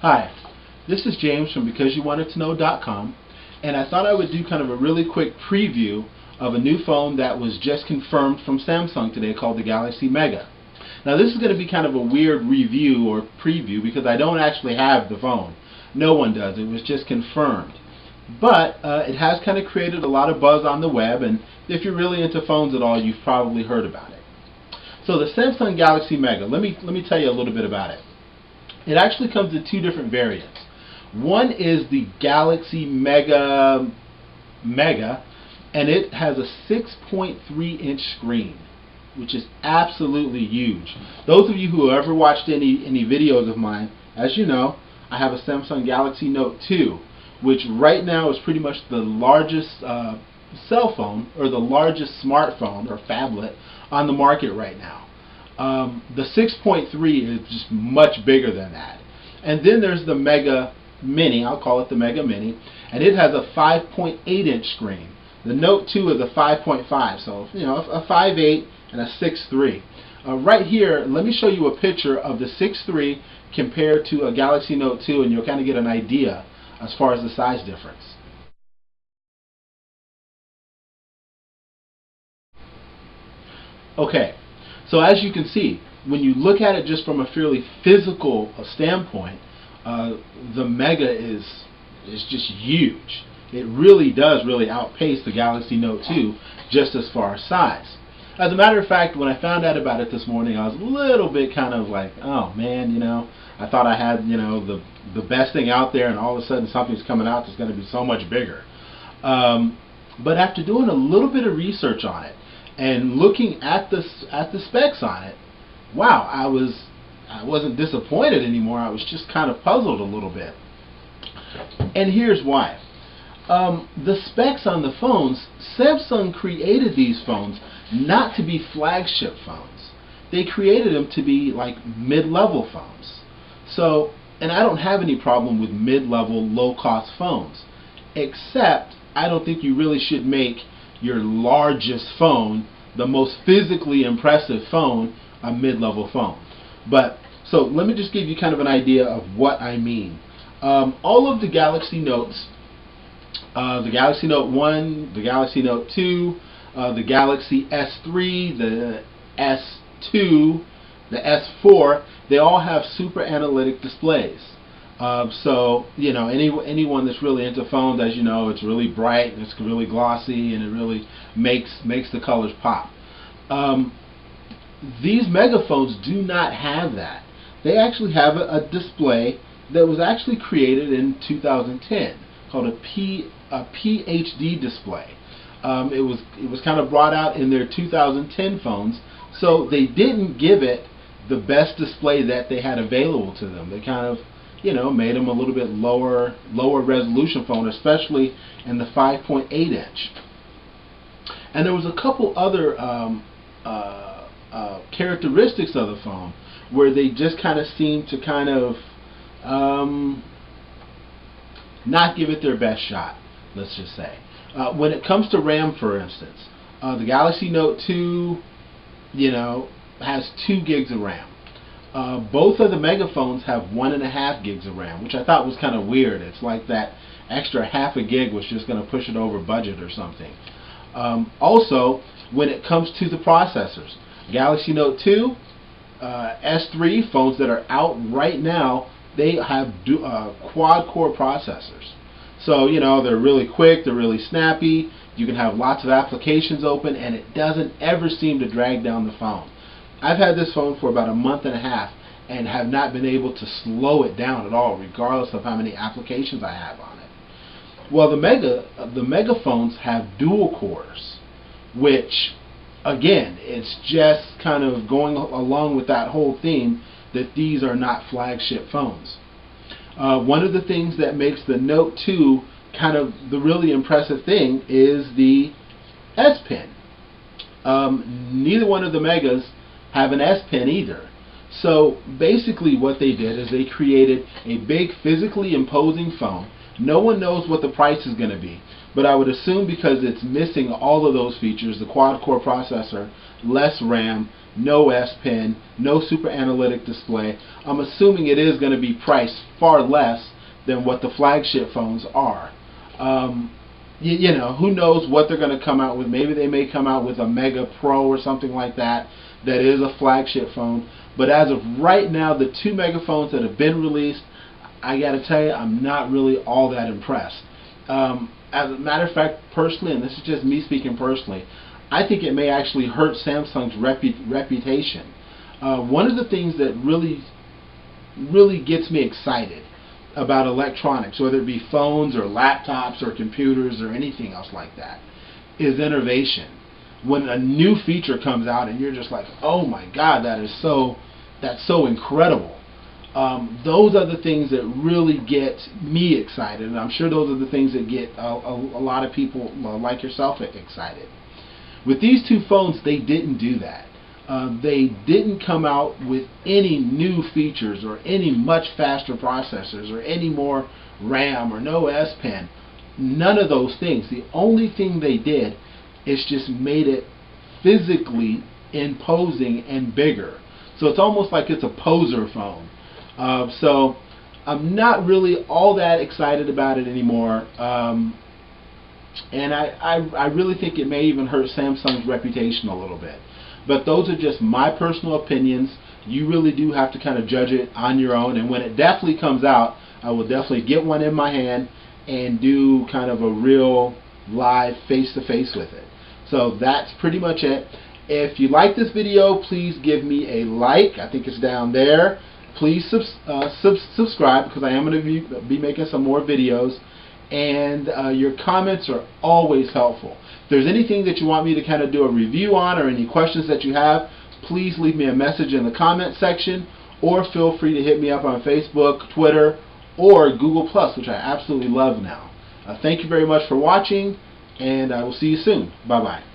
Hi, this is James from BecauseYouWantedToKnow.com, and I thought I would do kind of a really quick preview of a new phone that was just confirmed from Samsung today called the Galaxy Mega. Now this is going to be kind of a weird review or preview because I don't actually have the phone. No one does. It was just confirmed. But it has kind of created a lot of buzz on the web, and if you're really into phones at all, you've probably heard about it. So the Samsung Galaxy Mega, let me tell you a little bit about it. It actually comes in two different variants. One is the Galaxy Mega, and it has a 6.3-inch screen, which is absolutely huge. Those of you who have ever watched any videos of mine, as you know, I have a Samsung Galaxy Note 2, which right now is pretty much the largest cell phone, or the largest smartphone or phablet on the market right now. The 6.3 is just much bigger than that. And then there's the Mega Mini, I'll call it the Mega Mini, and it has a 5.8-inch screen. The Note 2 is a 5.5, so you know, a 5.8 and a 6.3. Right here, let me show you a picture of the 6.3 compared to a Galaxy Note 2, and you'll kind of get an idea as far as the size difference. Okay, so as you can see, when you look at it just from a fairly physical standpoint, the Mega is just huge. It really does outpace the Galaxy Note 2 just as far as size. As a matter of fact, when I found out about it this morning, I was a little bit kind of like, oh man, you know, I thought I had, you know, the best thing out there, and all of a sudden something's coming out that's going to be so much bigger. But after doing a little bit of research on it and looking at the specs on it, wow, I wasn't disappointed anymore. I was just kind of puzzled a little bit. And here's why. The specs on the phones, Samsung created these phones not to be flagship phones. They created them to be like mid-level phones. So, and I don't have any problem with mid-level, low-cost phones, except I don't think you really should make your largest phone, the most physically impressive phone, a mid-level phone. But so let me just give you kind of an idea of what I mean. All of the Galaxy Notes, the Galaxy Note 1, the Galaxy Note 2, the Galaxy S3, the S2, the S4, they all have super analytic displays. So you know, anyone that's really into phones, as you know, it's really bright and it's really glossy and it really makes the colors pop. These megaphones do not have that. They actually have a display that was actually created in 2010 called a PHD display. It was kind of brought out in their 2010 phones, so they didn't give it the best display that they had available to them. They kind of, you know, made them a little bit lower resolution phone, especially in the 5.8-inch. And there was a couple other characteristics of the phone where they just kind of seemed to kind of not give it their best shot, let's just say. When it comes to RAM, for instance, the Galaxy Note 2, you know, has 2 gigs of RAM. Both of the Megaphones have 1.5 gigs of RAM, which I thought was kind of weird. It's like that extra half a gig was just going to push it over budget or something. Also, when it comes to the processors, Galaxy Note 2, S3, phones that are out right now, they have quad-core processors. So, you know, they're really quick, they're really snappy, you can have lots of applications open, and it doesn't ever seem to drag down the phone. I've had this phone for about a month and a half and have not been able to slow it down at all, regardless of how many applications I have on it. Well, the Mega phones have dual cores, which, again, it's just kind of going along with that whole theme that these are not flagship phones. One of the things that makes the Note 2 kind of the really impressive thing is the S Pen. Neither one of the Megas have an S Pen either. So basically what they did is they created a big physically imposing phone. No one knows what the price is going to be. but I would assume because it's missing all of those features, the quad-core processor, less RAM, no S Pen, no super analytic display, I'm assuming it is going to be priced far less than what the flagship phones are. You know, who knows what they're going to come out with. Maybe they may come out with a Mega Pro or something like that that is a flagship phone. But as of right now, the two Mega phones that have been released, I got to tell you, I'm not really all that impressed. As a matter of fact, personally, and this is just me speaking personally, I think it may actually hurt Samsung's reputation. One of the things that really gets me excited about electronics, whether it be phones or laptops or computers or anything else like that, is innovation. When a new feature comes out and you're just like, oh my God, that's so incredible. Those are the things that really get me excited, and I'm sure those are the things that get a lot of people like yourself excited. With these two phones, they didn't do that. They didn't come out with any new features or any much faster processors or any more RAM or no S Pen. None of those things. The only thing they did is just made it physically imposing and bigger. So it's almost like it's a poser phone. So I'm not really all that excited about it anymore. And I really think it may even hurt Samsung's reputation a little bit. But those are just my personal opinions. You really do have to kind of judge it on your own. And when it definitely comes out, I will definitely get one in my hand and do kind of a real live face-to-face with it. So that's pretty much it. If you like this video, please give me a like. I think it's down there. Please subscribe, because I am going to be making some more videos. And your comments are always helpful. If there's anything that you want me to kind of do a review on, or any questions that you have, please leave me a message in the comment section, or feel free to hit me up on Facebook, Twitter, or Google+, which I absolutely love now. Thank you very much for watching, and I will see you soon. Bye-bye.